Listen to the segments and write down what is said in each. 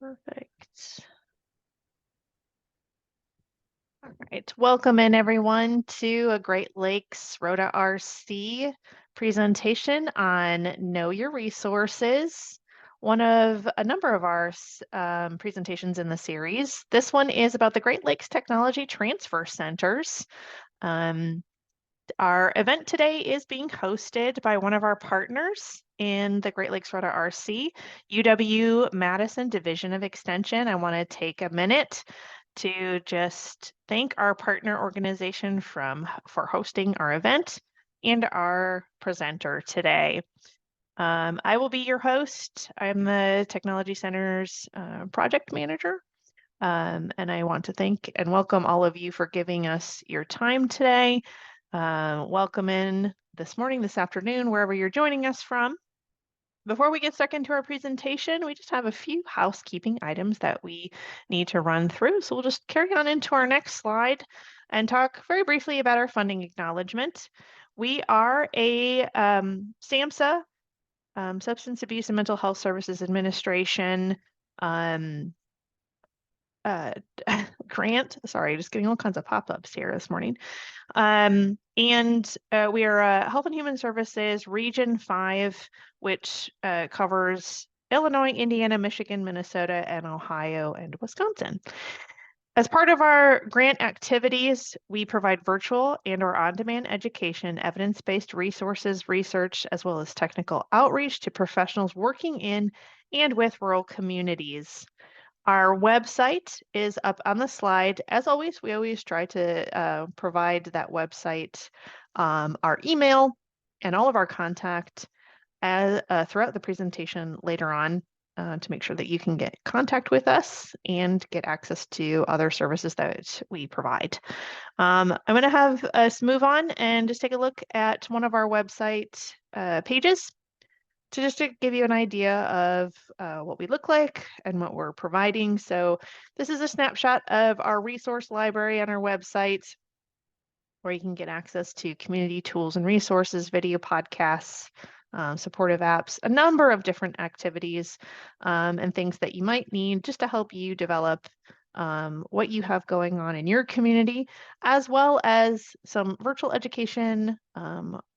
Perfect. All right, welcome in everyone to a Great Lakes ROTA-RC presentation on Know Your Resources, one of a number of our presentations in the series. This one is about the Great Lakes Technology Transfer Centers. Our event today is being hosted by one of our partners in the Great Lakes ROTA-RC, UW-Madison Division of Extension. I want to take a minute to just thank our partner organization for hosting our event and our presenter today. I will be your host. I'm the Technology Center's project manager. And I want to thank and welcome all of you for giving us your time today. Welcome in this morning, this afternoon, wherever you're joining us from. Before we get stuck into our presentation, we just have a few housekeeping items that we need to run through. So we'll just carry on into our next slide and talk very briefly about our funding acknowledgement. We are a SAMHSA, Substance Abuse and Mental Health Services Administration grant. Sorry, just getting all kinds of pop-ups here this morning. We are a Health and Human Services Region 5, which covers Illinois, Indiana, Michigan, Minnesota, and Ohio and Wisconsin. As part of our grant activities, we provide virtual and/or on-demand education, evidence-based resources, research, as well as technical outreach to professionals working in and with rural communities. Our website is up on the slide. As always, we always try to provide that website, our email, and all of our contact throughout the presentation later on to make sure that you can get contact with us and get access to other services that we provide. I'm going to have us move on and just take a look at one of our website pages to give you an idea of what we look like and what we're providing. So this is a snapshot of our resource library on our website, where you can get access to community tools and resources, video podcasts, supportive apps, a number of different activities and things that you might need just to help you develop what you have going on in your community, as well as some virtual education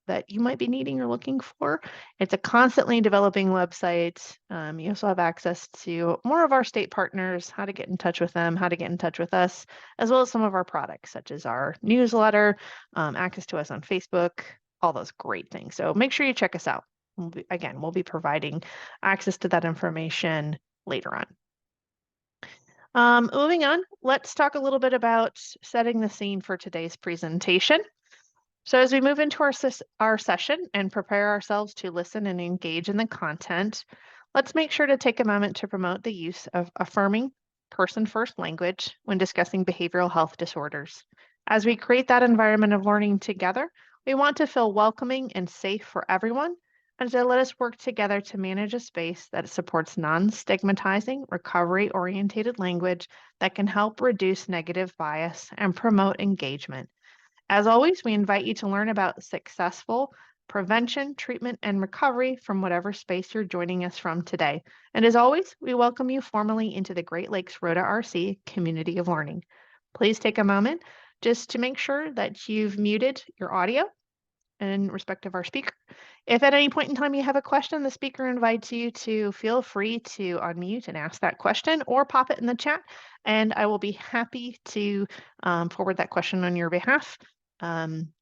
that you might be needing or looking for. It's a constantly developing website. You also have access to more of our state partners, how to get in touch with them, how to get in touch with us, as well as some of our products, such as our newsletter, access to us on Facebook, all those great things. So make sure you check us out. We'll be providing access to that information later on. Moving on, let's talk a little bit about setting the scene for today's presentation. So as we move into our session and prepare ourselves to listen and engage in the content, let's make sure to take a moment to promote the use of affirming person-first language when discussing behavioral health disorders. As we create that environment of learning together, we want to feel welcoming and safe for everyone, and to let us work together to manage a space that supports non-stigmatizing, recovery-oriented language that can help reduce negative bias and promote engagement. As always, we invite you to learn about successful prevention, treatment, and recovery from whatever space you're joining us from today. And as always, we welcome you formally into the Great Lakes ROTA-RC community of learning. Please take a moment just to make sure that you've muted your audio in respect of our speaker. If at any point in time you have a question, the speaker invites you to feel free to unmute and ask that question, or pop it in the chat, and I will be happy to forward that question on your behalf. And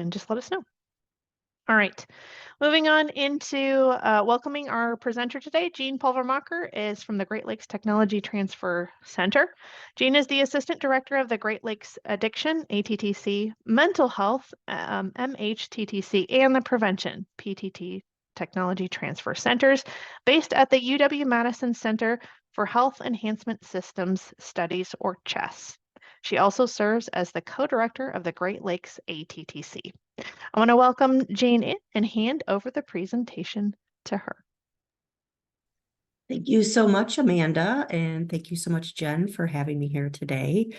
just let us know. All right, moving on into welcoming our presenter today. Jean Pulvermacher is from the Great Lakes Technology Transfer Center. Jean is the Assistant Director of the Great Lakes Addiction, ATTC, Mental Health, MHTTC, and the Prevention, PTT, Technology Transfer Centers, based at the UW-Madison Center for Health Enhancement Systems Studies, or CHESS. She also serves as the co-director of the Great Lakes ATTC. I want to welcome Jane in and hand over the presentation to her. Thank you so much, Amanda, and thank you so much, Jen, for having me here today.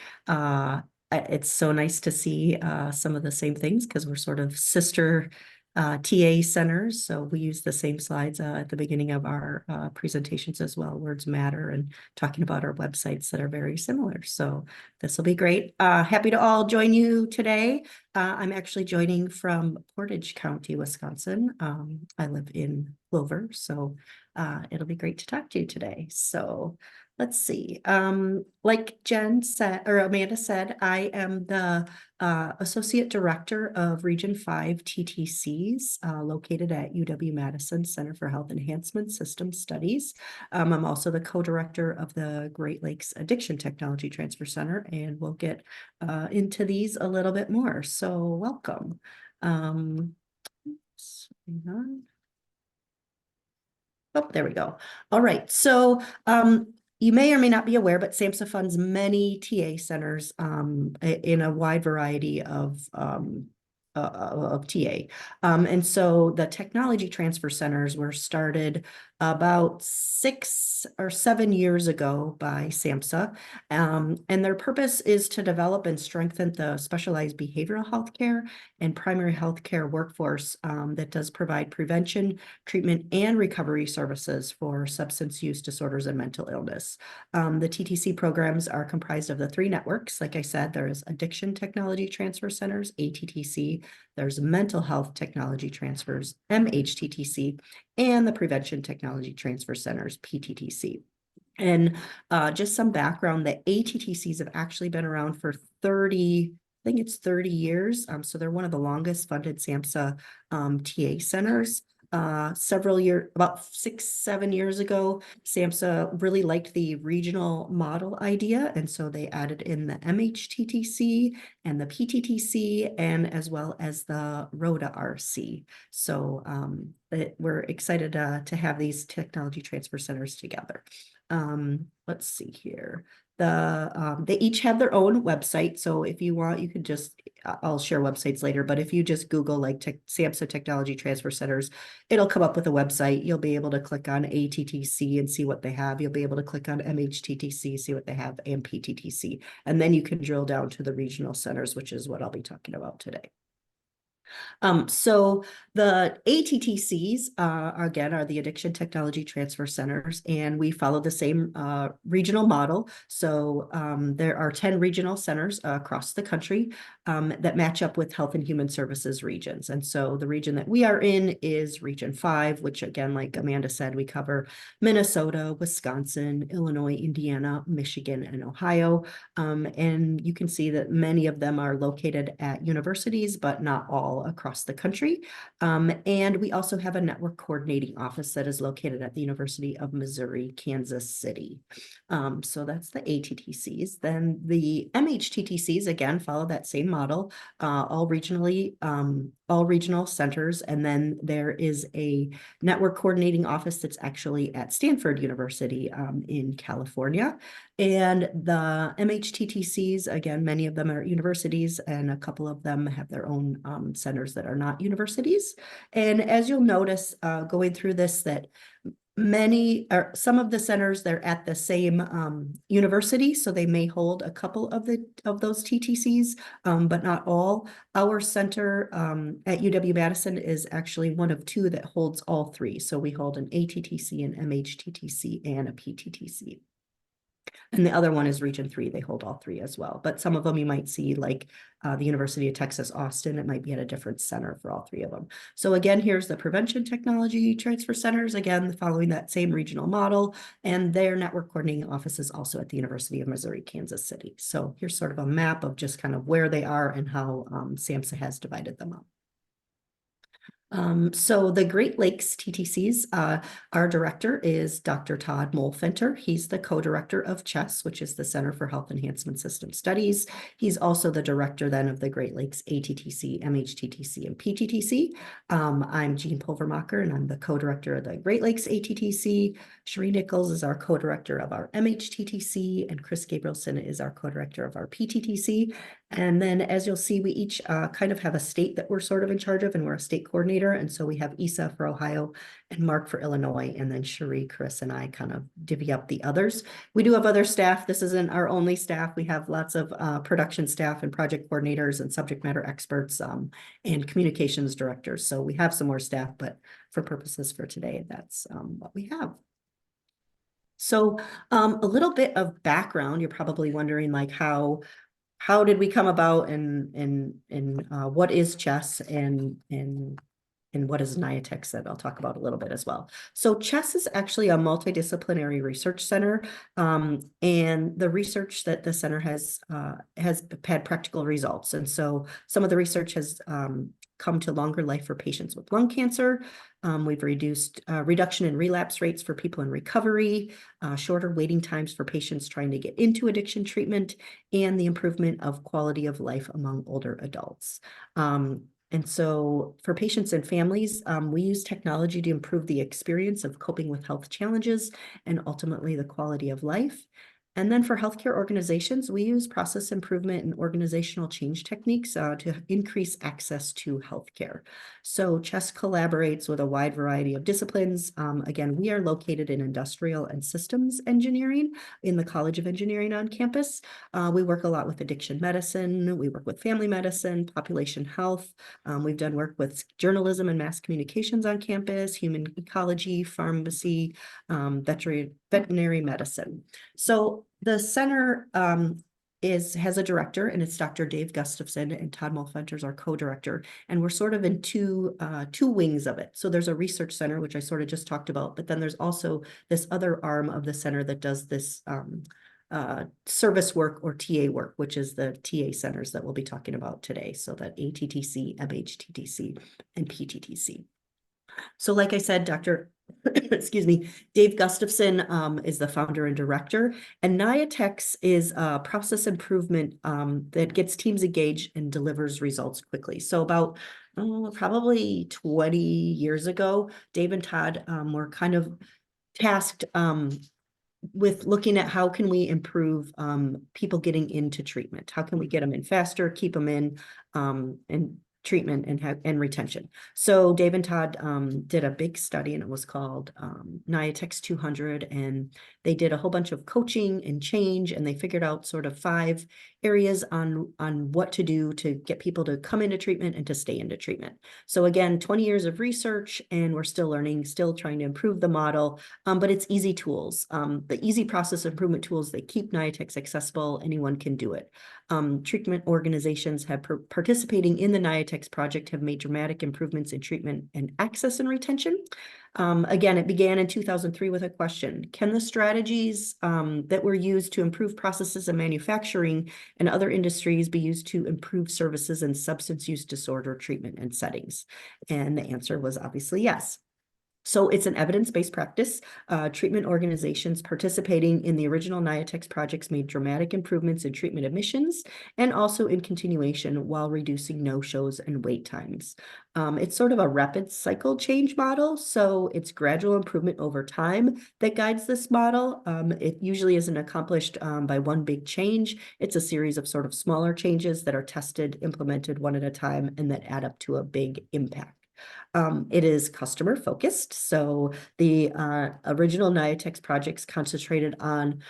It's so nice to see some of the same things, because we're sort of sister TA centers. So we use the same slides at the beginning of our presentations as well. Words matter, and talking about our websites that are very similar. So this will be great. Happy to all join you today. I'm actually joining from Portage County, Wisconsin. I live in Clover, so it'll be great to talk to you today. So let's see. Like Jen said, or Amanda said, I am the Associate Director of Region 5 TTCs located at UW-Madison Center for Health Enhancement Systems Studies. I'm also the co-director of the Great Lakes Addiction Technology Transfer Center, and we'll get into these a little bit more. So welcome. Hang on. Oh, there we go. All right. So you may or may not be aware, but SAMHSA funds many TA centers in a wide variety of TA. And so the technology transfer centers were started about 6 or 7 years ago by SAMHSA. And their purpose is to develop and strengthen the specialized behavioral health care and primary health care workforce that does provide prevention, treatment, and recovery services for substance use disorders and mental illness. The TTC programs are comprised of the 3 networks. Like I said, there's Addiction Technology Transfer Centers, ATTC, there's Mental Health Technology Transfers, MHTTC, and the Prevention Technology Transfer Centers, PTTC. And just some background, the ATTCs have actually been around for 30 years. So they're one of the longest funded SAMHSA TA centers. About 6, 7 years ago, SAMHSA really liked the regional model idea, and so they added in the MHTTC and the PTTC, and as well as the ROTA-RC. So we're excited to have these technology transfer centers together. Let's see here. They each have their own website. So if you want, you could just, I'll share websites later, but if you just Google like SAMHSA Technology Transfer Centers, it'll come up with a website. You'll be able to click on ATTC and see what they have. You'll be able to click on MHTTC, see what they have, and PTTC. And then you can drill down to the regional centers, which is what I'll be talking about today. So the ATTCs, again, are the Addiction Technology Transfer Centers, and we follow the same regional model. So there are 10 regional centers across the country that match up with Health and Human Services regions. And so the region that we are in is Region 5, which again, like Amanda said, we cover Minnesota, Wisconsin, Illinois, Indiana, Michigan, and Ohio. And you can see that many of them are located at universities, but not all across the country. And we also have a network coordinating office that is located at the University of Missouri, Kansas City. So that's the ATTCs. Then the MHTTCs, again, follow that same model, all regional centers. And then there is a network coordinating office that's actually at Stanford University in California. And the MHTTCs, again, many of them are universities, and a couple of them have their own centers that are not universities. And as you'll notice going through this, that some of the centers, they're at the same university, so they may hold a couple of those TTCs, but not all. Our center at UW-Madison is actually one of 2 that holds all 3. So we hold an ATTC, an MHTTC, and a PTTC. And the other one is Region 3. They hold all 3 as well. But some of them you might see, like the University of Texas, Austin, it might be at a different center for all 3 of them. So again, here's the Prevention Technology Transfer Centers, again, following that same regional model. And their network coordinating office is also at the University of Missouri, Kansas City. So here's sort of a map of just kind of where they are and how SAMHSA has divided them up. So the Great Lakes TTCs, our director is Dr. Todd Molfenter. He's the co-director of CHES, which is the Center for Health Enhancement Systems Studies. He's also the director then of the Great Lakes ATTC, MHTTC, and PTTC. I'm Jean Pulvermacher, and I'm the co-director of the Great Lakes ATTC. Cherie Nichols is our co-director of our MHTTC, and Chris Gabrielson is our co-director of our PTTC. And then as you'll see, we each kind of have a state that we're sort of in charge of, and we're a state coordinator. And so we have Isa for Ohio and Mark for Illinois, and then Cherie, Chris, and I kind of divvy up the others. We do have other staff. This isn't our only staff. We have lots of production staff and project coordinators and subject matter experts and communications directors. So we have some more staff, but for purposes for today, that's what we have. So a little bit of background. You're probably wondering like how did we come about and what is CHESS and what is NIATEX that I'll talk about a little bit as well. So CHESS is actually a multidisciplinary research center, and the research that the center has had practical results. And so some of the research has come to longer life for patients with lung cancer. We've reduced reduction in relapse rates for people in recovery, shorter waiting times for patients trying to get into addiction treatment, and the improvement of quality of life among older adults. And so for patients and families, we use technology to improve the experience of coping with health challenges and ultimately the quality of life. And then for healthcare organizations, we use process improvement and organizational change techniques to increase access to healthcare. So CHESS collaborates with a wide variety of disciplines. Again, we are located in industrial and systems engineering in the College of Engineering on campus. We work a lot with addiction medicine. We work with family medicine, population health. We've done work with journalism and mass communications on campus, human ecology, pharmacy, veterinary medicine. So the center has a director, and it's Dr. Dave Gustafson, and Todd Mulfenter is our co-director, and we're sort of in two wings of it. So there's a research center, which I sort of just talked about, but then there's also this other arm of the center that does this service work or TA work, which is the TA centers that we'll be talking about today. So that ATTC, MHTTC, and PTTC. So like I said, excuse me, Dave Gustafson is the founder and director, and NIATEX is a process improvement that gets teams engaged and delivers results quickly. So about probably 20 years ago, Dave and Todd were kind of tasked with looking at how can we improve people getting into treatment? How can we get them in faster, keep them in, and treatment and retention. So Dave and Todd did a big study, and it was called NIATEX 200, and they did a whole bunch of coaching and change, and they figured out sort of 5 areas on what to do to get people to come into treatment and to stay into treatment. So again, 20 years of research, and we're still learning, still trying to improve the model, but it's easy tools. The easy process improvement tools, they keep NIATEX accessible. Anyone can do it. Treatment organizations have participating in the NIATEX project have made dramatic improvements in treatment and access and retention. Again, it began in 2003 with a question: can the strategies that were used to improve processes in manufacturing and other industries be used to improve services in substance use disorder treatment and settings? And the answer was obviously yes. So it's an evidence-based practice. Treatment organizations participating in the original NIATEX projects made dramatic improvements in treatment admissions and also in continuation while reducing no-shows and wait times. It's sort of a rapid cycle change model, so it's gradual improvement over time that guides this model. It usually isn't accomplished by one big change. It's a series of sort of smaller changes that are tested, implemented one at a time, and that add up to a big impact. It is customer focused. So the original NIATEX projects concentrated on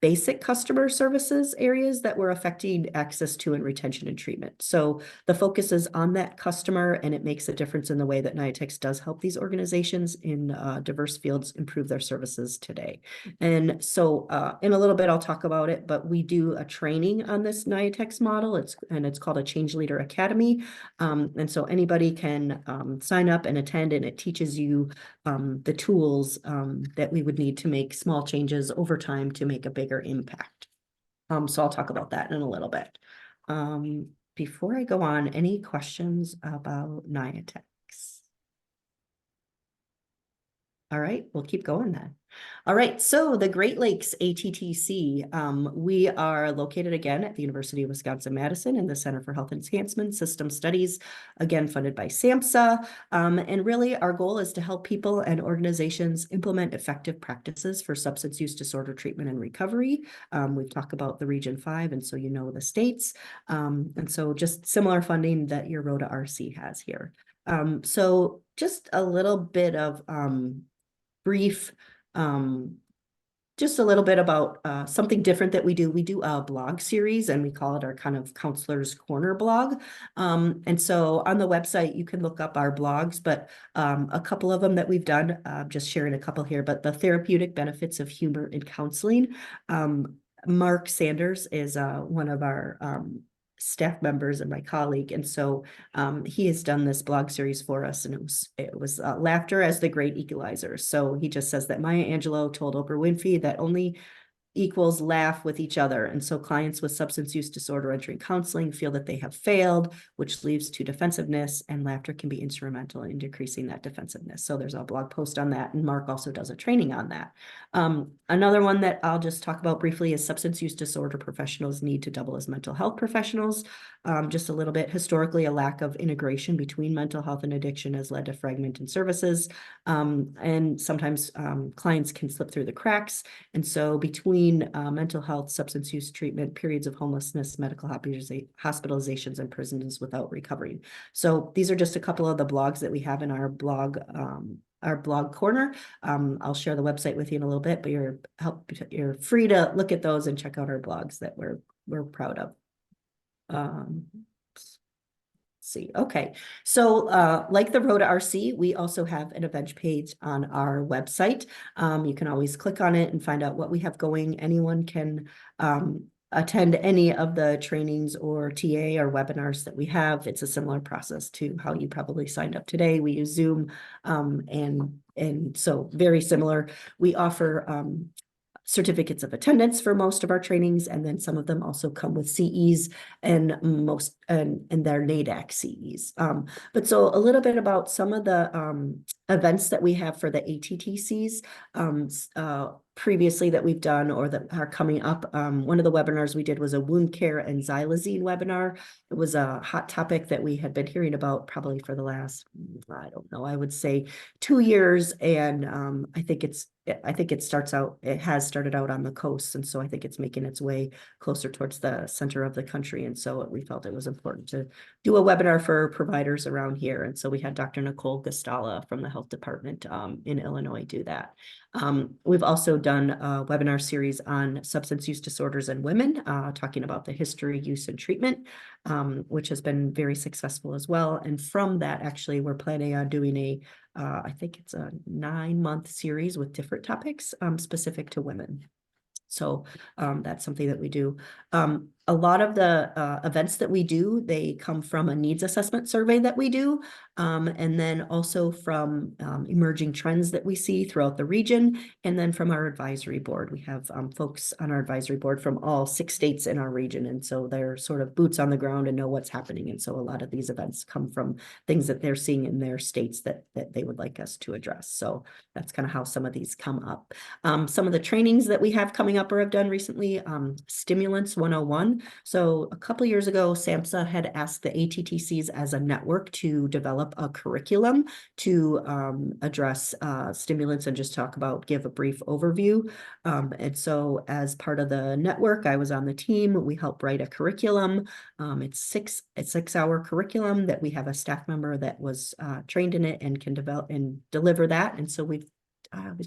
basic customer services areas that were affecting access to and retention and treatment. So the focus is on that customer, and it makes a difference in the way that NIATEX does help these organizations in diverse fields improve their services today. And so in a little bit, I'll talk about it, but we do a training on this NIATEX model. It's called a Change Leader Academy. And so anybody can sign up and attend, and it teaches you the tools that we would need to make small changes over time to make a bigger impact. So I'll talk about that in a little bit. Before I go on, any questions about NIATEX? All right, we'll keep going then. All right, so the Great Lakes ATTC, we are located again at the University of Wisconsin-Madison in the Center for Health Enhancement Systems Studies, again funded by SAMHSA. And really our goal is to help people and organizations implement effective practices for substance use disorder treatment and recovery. We've talked about the Region 5, and so you know the states. And so just similar funding that your ROTA-RC has here. So just a little bit of brief, just a little bit about something different that we do. We do a blog series and we call it our kind of Counselor's Corner blog. And so on the website, you can look up our blogs, but a couple of them that we've done, just sharing a couple here, but the therapeutic benefits of humor in counseling. Mark Sanders is one of our staff members and my colleague. And so he has done this blog series for us, and it was laughter as the great equalizer. So he just says that Maya Angelou told Oprah Winfrey that only equals laugh with each other. And so clients with substance use disorder entering counseling feel that they have failed, which leads to defensiveness, and laughter can be instrumental in decreasing that defensiveness. So there's a blog post on that, and Mark also does a training on that. Another one that I'll just talk about briefly is substance use disorder professionals need to double as mental health professionals. Just a little bit historically, a lack of integration between mental health and addiction has led to fragmented services. And sometimes clients can slip through the cracks. And so between mental health, substance use treatment, periods of homelessness, medical hospitalizations, and prisons without recovering. So these are just a couple of the blogs that we have in our blog corner. I'll share the website with you in a little bit, but you're free to look at those and check out our blogs that we're proud of. See. Okay. So like the ROTA-RC, we also have an event page on our website. You can always click on it and find out what we have going. Anyone can attend any of the trainings or TA or webinars that we have. It's a similar process to how you probably signed up today. We use Zoom, and so very similar. We offer certificates of attendance for most of our trainings, and then some of them also come with CEs and their NADAC CEs. But so a little bit about some of the events that we have for the ATTCs previously that we've done or that are coming up. One of the webinars we did was a wound care and xylazine webinar. It was a hot topic that we had been hearing about probably for the last, I don't know, I would say 2 years. And I think it has started out on the coast. And so I think it's making its way closer towards the center of the country. And so we felt it was important to do a webinar for providers around here. And so we had Dr. Nicole Gastala from the health department in Illinois do that. We've also done a webinar series on substance use disorders in women, talking about the history, use, and treatment, which has been very successful as well. And from that, actually, we're planning on doing I think it's a 9-month series with different topics specific to women. So that's something that we do. A lot of the events that we do, they come from a needs assessment survey that we do, and then also from emerging trends that we see throughout the region, and then from our advisory board. We have folks on our advisory board from all 6 states in our region, and so they're sort of boots on the ground and know what's happening. And so a lot of these events come from things that they're seeing in their states that they would like us to address. So that's kind of how some of these come up. Some of the trainings that we have coming up or have done recently, Stimulants 101. So a couple of years ago, SAMHSA had asked the ATTCs as a network to develop a curriculum to address stimulants and just give a brief overview. And so as part of the network, I was on the team. We helped write a curriculum. It's a 6-hour curriculum that we have a staff member that was trained in it and can develop and deliver that. And so we've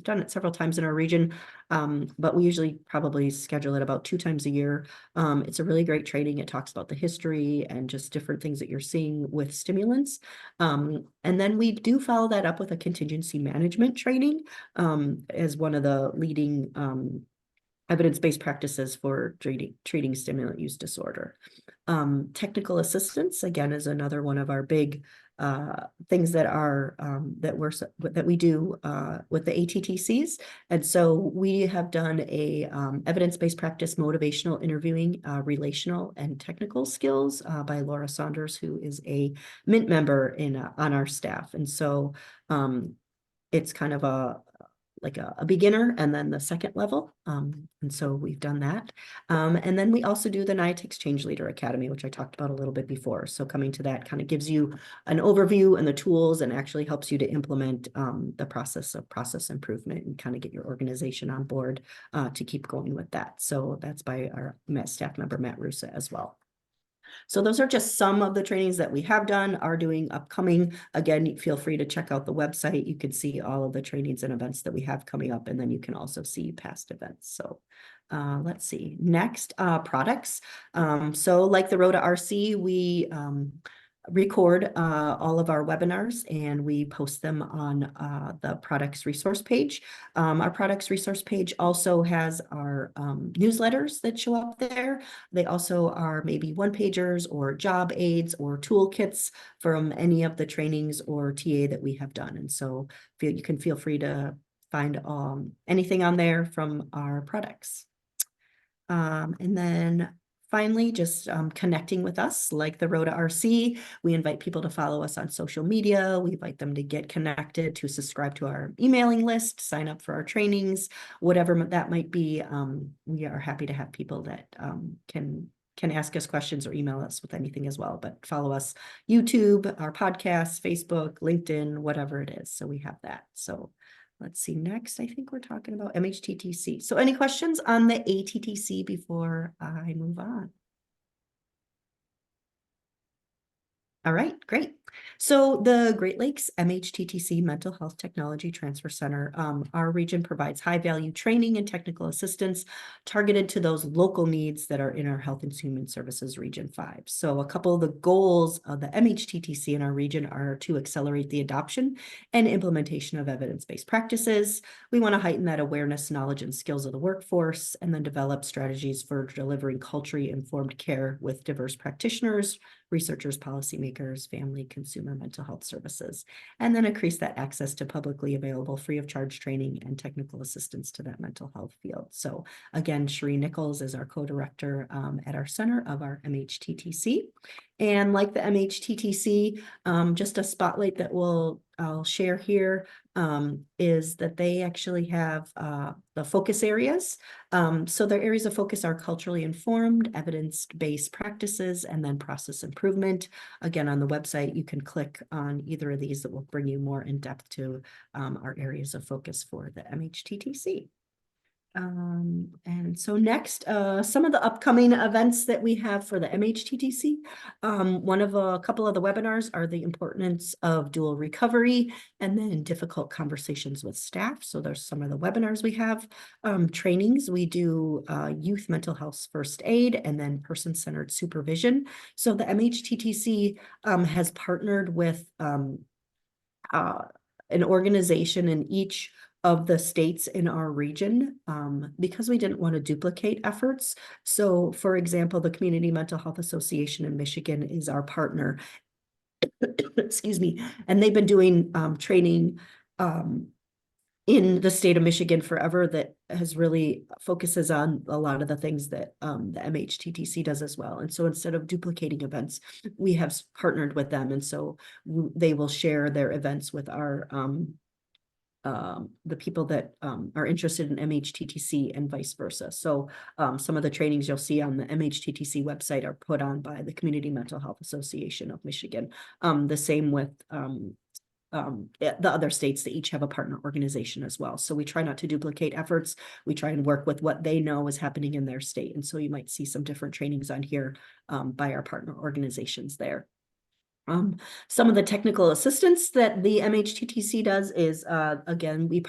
done it several times in our region, but we usually probably schedule it about 2 times a year. It's a really great training. It talks about the history and just different things that you're seeing with stimulants. And then we do follow that up with a contingency management training as one of the leading evidence-based practices for treating stimulant use disorder. Technical assistance, again, is another one of our big things that we do with the ATTCs. And so we have done a evidence-based practice motivational interviewing, relational and technical skills by Laura Saunders, who is a MINT member on our staff. And so it's kind of like a beginner and then the second level. And so we've done that. And then we also do the NIATICS Change Leader Academy, which I talked about a little bit before. So coming to that kind of gives you an overview and the tools and actually helps you to implement the process of process improvement and kind of get your organization on board to keep going with that. So that's by our staff member, Matt Russa, as well. So those are just some of the trainings that we have done, are doing, upcoming. Again, feel free to check out the website. You can see all of the trainings and events that we have coming up, and then you can also see past events. So let's see. Next, products. So like the ROTA-RC, we record all of our webinars and we post them on the products resource page. Our products resource page also has our newsletters that show up there. They also are maybe one-pagers or job aids or toolkits from any of the trainings or TA that we have done. And so you can feel free to find anything on there from our products. And then finally, just connecting with us like the ROTA-RC. We invite people to follow us on social media. We invite them to get connected, to subscribe to our emailing list, sign up for our trainings, whatever that might be. We are happy to have people that can ask us questions or email us with anything as well. But follow us, YouTube, our podcasts, Facebook, LinkedIn, whatever it is. So we have that. So let's see, next, I think we're talking about MHTTC. So any questions on the ATTC before I move on? All right, great. So the Great Lakes MHTTC Mental Health Technology Transfer Center, our region provides high-value training and technical assistance targeted to those local needs that are in our Health and Human Services Region 5. So a couple of the goals of the MHTTC in our region are to accelerate the adoption and implementation of evidence-based practices. We want to heighten that awareness, knowledge, and skills of the workforce, and then develop strategies for delivering culturally informed care with diverse practitioners, researchers, policymakers, family, consumer mental health services, and then increase that access to publicly available free of charge training and technical assistance to that mental health field. So again, Sheree Nichols is our co-director at our center of our MHTTC. And like the MHTTC, just a spotlight that I'll share here is that they actually have the focus areas. So their areas of focus are culturally informed, evidence-based practices, and then process improvement. Again, on the website, you can click on either of these that will bring you more in depth to our areas of focus for the MHTTC. And so next, some of the upcoming events that we have for the MHTTC. A couple of the webinars are the importance of dual recovery and then difficult conversations with staff. So there's some of the webinars we have. Trainings, we do youth mental health first aid and then person-centered supervision. So the MHTTC has partnered with an organization in each of the states in our region because we didn't want to duplicate efforts. So for example, the Community Mental Health Association in Michigan is our partner, excuse me, and they've been doing training in the state of Michigan forever that has really focuses on a lot of the things that the MHTTC does as well. And so instead of duplicating events, we have partnered with them. And so they will share their events with our the people that are interested in MHTTC and vice versa. So some of the trainings you'll see on the MHTTC website are put on by the Community Mental Health Association of Michigan. The same with the other states that each have a partner organization as well. So we try not to duplicate efforts. We try and work with what they know is happening in their state. And so you might see some different trainings on here by our partner organizations there. Some of the technical assistance that the MHTTC does is, again, we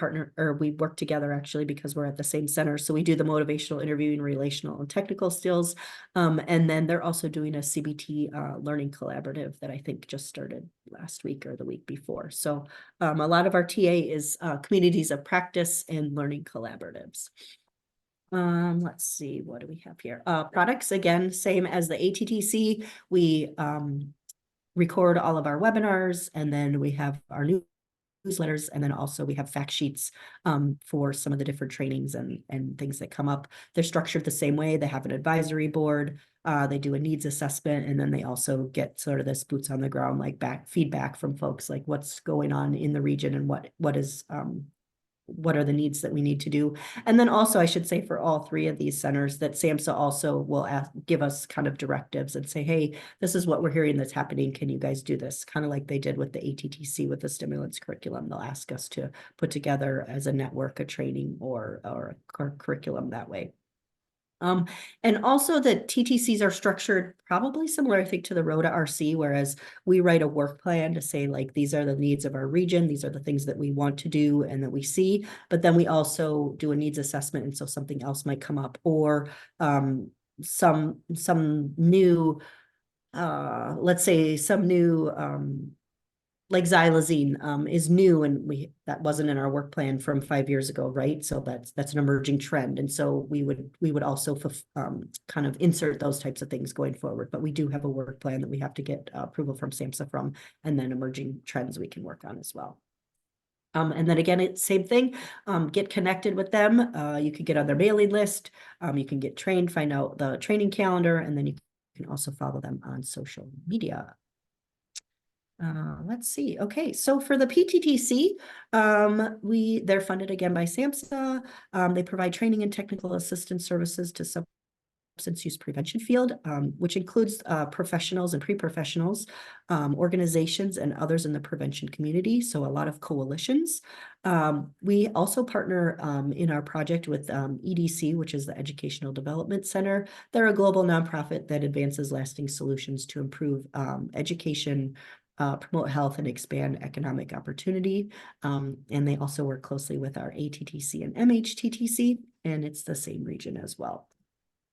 work together actually because we're at the same center. So we do the motivational interviewing, relational and technical skills. And then they're also doing a CBT learning collaborative that I think just started last week or the week before. So a lot of our TA is communities of practice and learning collaboratives. Let's see, what do we have here? Products, again, same as the ATTC. We record all of our webinars, and then we have our newsletters, and then also we have fact sheets for some of the different trainings and things that come up. They're structured the same way. They have an advisory board, they do a needs assessment, and then they also get sort of this boots on the ground, like feedback from folks, like what's going on in the region and what is what are the needs that we need to do. And then also, I should say for all three of these centers that SAMHSA also will give us kind of directives and say, hey, this is what we're hearing that's happening. Can you guys do this? Kind of like they did with the ATTC with the stimulants curriculum. They'll ask us to put together as a network a training or a curriculum that way. And also the TTCs are structured probably similar, I think, to the ROTA-RC, whereas we write a work plan to say, like, these are the needs of our region, these are the things that we want to do and that we see, but then we also do a needs assessment, and so something else might come up, or some new, let's say some new like xylazine is new, and that wasn't in our work plan from 5 years ago, right? So that's an emerging trend, and so we would also kind of insert those types of things going forward. But we do have a work plan that we have to get approval from SAMHSA from, and then emerging trends we can work on as well. And then again, it's same thing. Get connected with them. You can get on their mailing list. You can get trained, find out the training calendar, and then you can also follow them on social media. Let's see. Okay, so for the PTTC, they're funded again by SAMHSA. They provide training and technical assistance services to substance use prevention field, which includes professionals and pre-professionals, organizations, and others in the prevention community. So a lot of coalitions. We also partner in our project with EDC, which is the Educational Development Center. They're a global nonprofit that advances lasting solutions to improve education, promote health, and expand economic opportunity. And they also work closely with our ATTC and MHTTC, and it's the same region as well.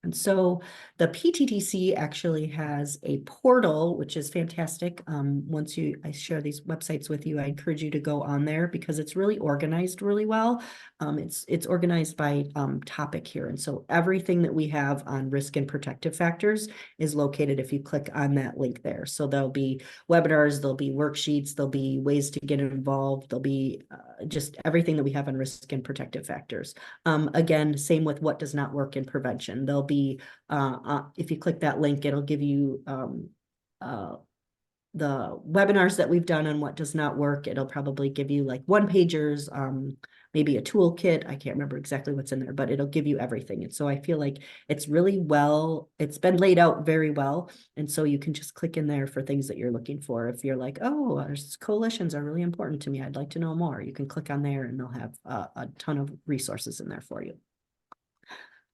And so the PTTC actually has a portal, which is fantastic. Once I share these websites with you, I encourage you to go on there because it's really organized really well. It's organized by topic here. And so everything that we have on risk and protective factors is located if you click on that link there. So there'll be webinars, there'll be worksheets, there'll be ways to get involved, there'll be just everything that we have on risk and protective factors. Again, same with what does not work in prevention. There'll be, if you click that link, it'll give you the webinars that we've done on what does not work. It'll probably give you like one-pagers, maybe a toolkit. I can't remember exactly what's in there, but it'll give you everything. And so I feel like it's really it's been laid out very well. And so you can just click in there for things that you're looking for. If you're like, oh, coalitions are really important to me, I'd like to know more, you can click on there and they'll have a ton of resources in there for you.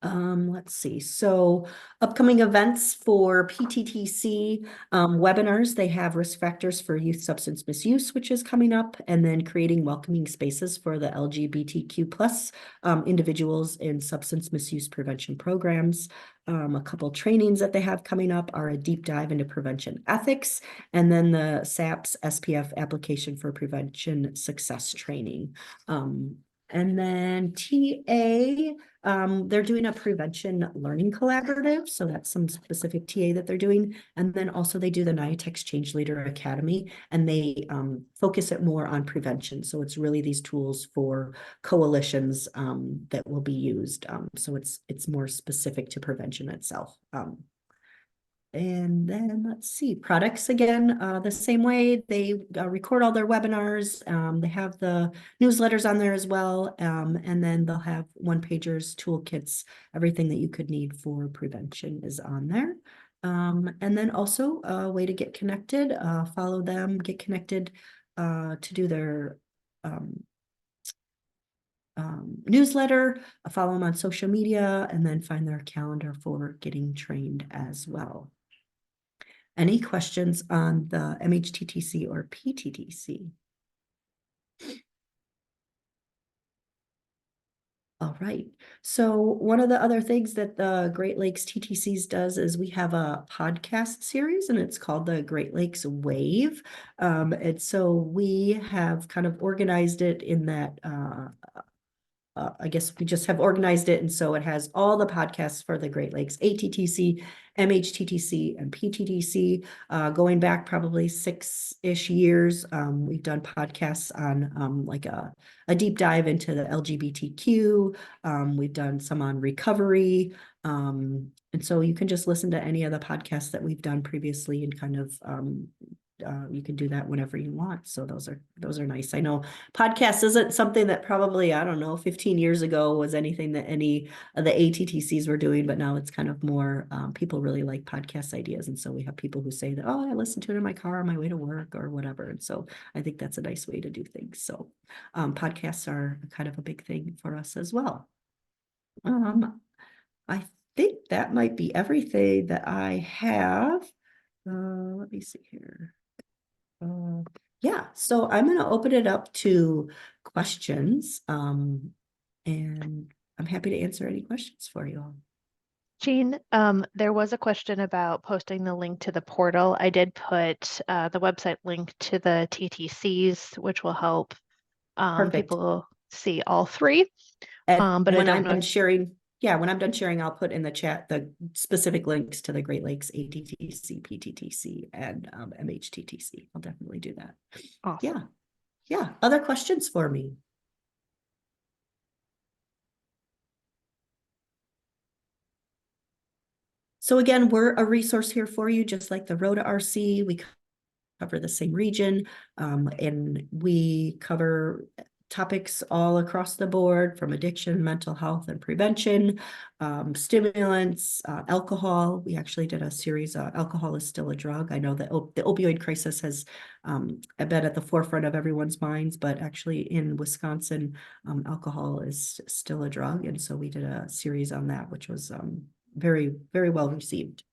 Let's see. So upcoming events for PTTC webinars, they have risk factors for youth substance misuse, which is coming up, and then creating welcoming spaces for the LGBTQ plus individuals in substance misuse prevention programs. A couple trainings that they have coming up are a deep dive into prevention ethics, and then the SAPS SPF application for prevention success training. And then TA, they're doing a prevention learning collaborative. So that's some specific TA that they're doing. And then also they do the NIATEX Change Leader Academy, and they focus it more on prevention. So it's really these tools for coalitions that will be used. So it's more specific to prevention itself. And then let's see, products again, the same way. They record all their webinars. They have the newsletters on there as well. And then they'll have one-pagers, toolkits, everything that you could need for prevention is on there. And then also a way to get connected, follow them, get connected to do their newsletter, follow them on social media, and then find their calendar for getting trained as well. Any questions on the MHTTC or PTTC? All right. So one of the other things that the Great Lakes TTCs does is we have a podcast series, and it's called the Great Lakes Wave. And so we have kind of organized it in that I guess we just have organized it. And so it has all the podcasts for the Great Lakes, ATTC, MHTTC, and PTTC, going back probably 6-ish years. We've done podcasts on like a deep dive into the LGBTQ. We've done some on recovery. And so you can just listen to any of the podcasts that we've done previously and kind of you can do that whenever you want. So those are nice. I know podcast isn't something that probably, I don't know, 15 years ago was anything that any of the ATTCs were doing, but now it's kind of more, people really like podcast ideas. And so we have people who say that, oh, I listen to it in my car on my way to work or whatever. And so I think that's a nice way to do things. So podcasts are kind of a big thing for us as well. I think that might be everything that I have. Let me see here. Yeah, so I'm going to open it up to questions. And I'm happy to answer any questions for you all. Jean, there was a question about posting the link to the portal. I did put the website link to the TTCs, which will help people see all three. And but when I'm done sharing, when I'm done sharing, I'll put in the chat the specific links to the Great Lakes ATTC, PTTC, and MHTTC. I'll definitely do that. Awesome. Yeah. Other questions for me? So again, we're a resource here for you, just like the ROTA-RC. We cover the same region, and we cover topics all across the board, from addiction, mental health and prevention, stimulants, alcohol. We actually did a series, Alcohol is Still a Drug. I know that the opioid crisis has been at the forefront of everyone's minds, but actually in Wisconsin, alcohol is still a drug. And so we did a series on that, which was very, very well received.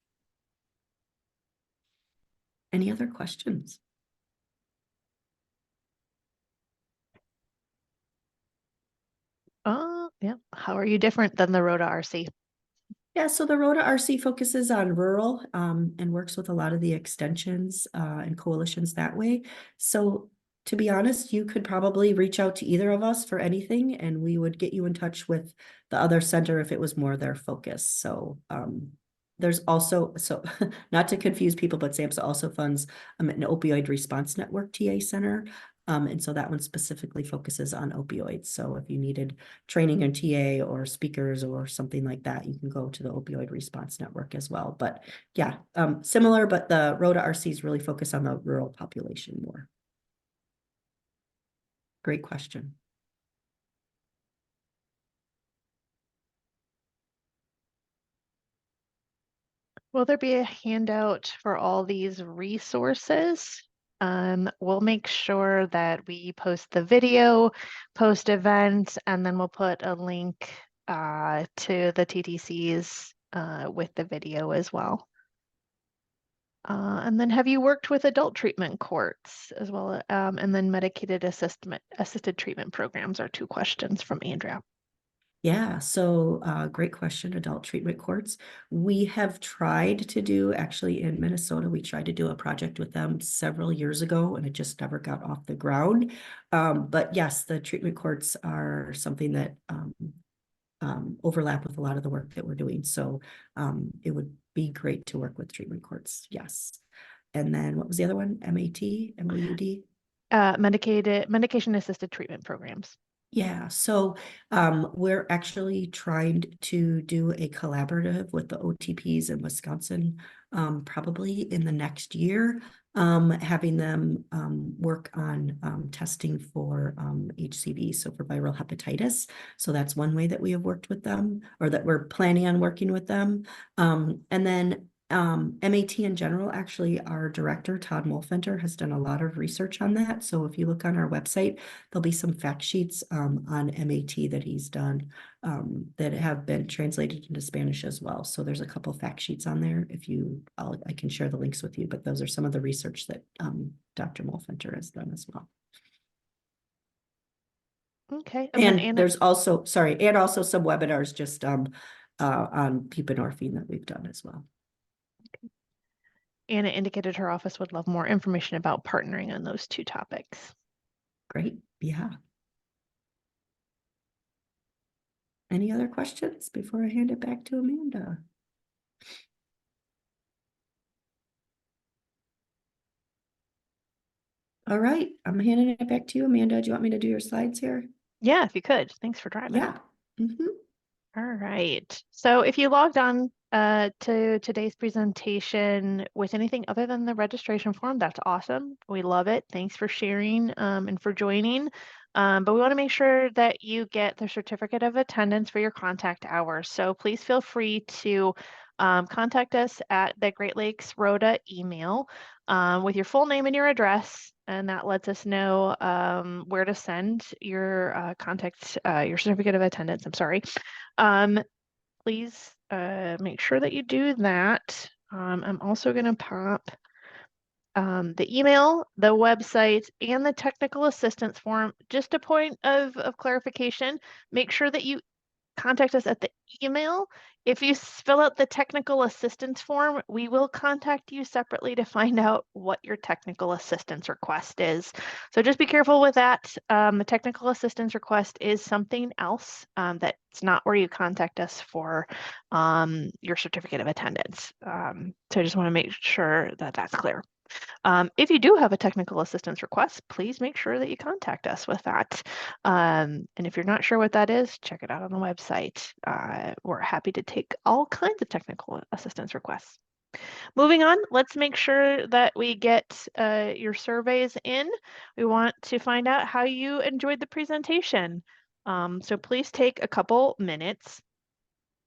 Any other questions? Yeah. How are you different than the ROTA-RC? Yeah, so the ROTA-RC focuses on rural and works with a lot of the extensions and coalitions that way. So to be honest, you could probably reach out to either of us for anything, and we would get you in touch with the other center if it was more their focus. So there's also, so not to confuse people, but SAMHSA also funds an opioid response network TA center. And so that one specifically focuses on opioids. So if you needed training in TA or speakers or something like that, you can go to the opioid response network as well. But yeah, similar, but the ROTA-RCs really focus on the rural population more. Great question. Will there be a handout for all these resources? We'll make sure that we post the video, post events, and then we'll put a link to the TTCs with the video as well. And then have you worked with adult treatment courts as well? And then medicated assisted treatment programs are 2 questions from Andrea. Yeah, so great question, adult treatment courts. We have tried to do, actually in Minnesota, we tried to do a project with them several years ago and it just never got off the ground. But yes, the treatment courts are something that overlap with a lot of the work that we're doing. So it would be great to work with treatment courts, yes. And then what was the other one? MAT, MOUD? Medication assisted treatment programs. Yeah, so we're actually trying to do a collaborative with the OTPs in Wisconsin, probably in the next year, having them work on testing for HCV, so for viral hepatitis. So that's one way that we have worked with them, or that we're planning on working with them. And then MAT in general, actually, our director, Todd Molfenter, has done a lot of research on that. So if you look on our website, there'll be some fact sheets on MAT that he's done that have been translated into Spanish as well. So there's a couple fact sheets on there. If you, I can share the links with you, but those are some of the research that Dr. Molfenter has done as well. Okay. And there's also, and also some webinars just on buprenorphine that we've done as well. Anna indicated her office would love more information about partnering on those 2 topics. Great. Yeah. Any other questions before I hand it back to Amanda? All right. I'm handing it back to you, Amanda. Do you want me to do your slides here? Yeah, if you could. Thanks for driving. Yeah. Mm-hmm. All right. So if you logged on to today's presentation with anything other than the registration form, that's awesome. We love it. Thanks for sharing and for joining. But we want to make sure that you get the certificate of attendance for your contact hours. So please feel free to contact us at the Great Lakes ROTA email with your full name and your address, and that lets us know where to send your your certificate of attendance. I'm sorry. Please make sure that you do that. I'm also going to pop the email, the website, and the technical assistance form. Just a point of clarification, make sure that you contact us at the email. If you fill out the technical assistance form, we will contact you separately to find out what your technical assistance request is. So just be careful with that. The technical assistance request is something else that's not where you contact us for your certificate of attendance. So I just want to make sure that that's clear. If you do have a technical assistance request, please make sure that you contact us with that. And if you're not sure what that is, check it out on the website. We're happy to take all kinds of technical assistance requests. Moving on, let's make sure that we get your surveys in. We want to find out how you enjoyed the presentation. So please take a couple minutes,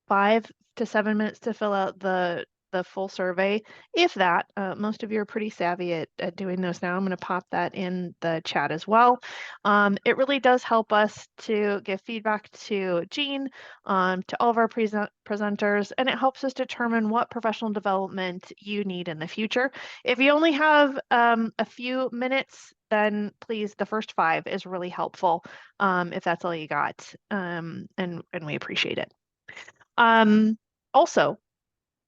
5 to 7 minutes to fill out the full survey. If that, most of you are pretty savvy at doing those now. I'm going to pop that in the chat as well. It really does help us to give feedback to Jean, to all of our presenters, and it helps us determine what professional development you need in the future. If you only have a few minutes, then please, the first 5 is really helpful if that's all you got, and we appreciate it. Also,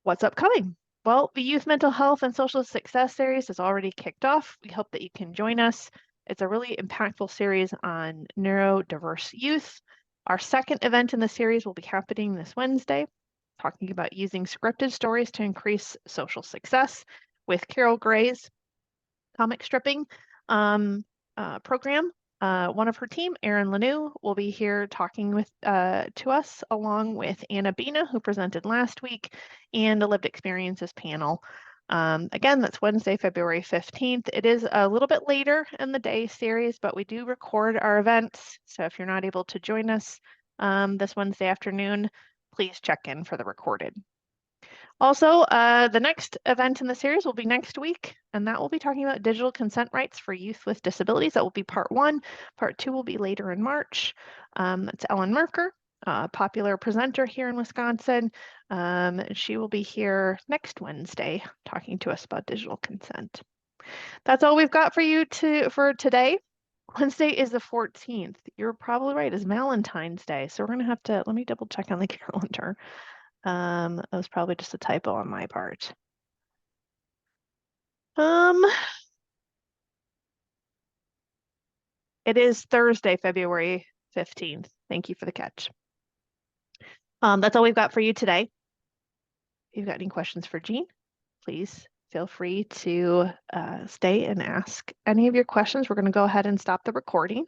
what's upcoming? Well, the Youth Mental Health and Social Success series has already kicked off. We hope that you can join us. It's a really impactful series on neurodiverse youth. Our second event in the series will be happening this Wednesday, talking about using scripted stories to increase social success with Carol Gray's comic stripping program. One of her team, Erin Lanou, will be here talking to us, along with Anna Bina, who presented last week, and a lived experiences panel. Again, that's Wednesday, February 15th. It is a little bit later in the day series, but we do record our events. So if you're not able to join us this Wednesday afternoon, please check in for the recorded. Also, the next event in the series will be next week, and that will be talking about digital consent rights for youth with disabilities. That will be part 1. Part 2 will be later in March. That's Ellen Merker, a popular presenter here in Wisconsin. She will be here next Wednesday talking to us about digital consent. That's all we've got for you for today. Wednesday is the 14th. You're probably right, it's Valentine's Day. So we're going to have to, let me double check on the calendar. That was probably just a typo on my part. It is Thursday, February 15th. Thank you for the catch. That's all we've got for you today. If you've got any questions for Jean, please feel free to stay and ask any of your questions. We're going to go ahead and stop the recording.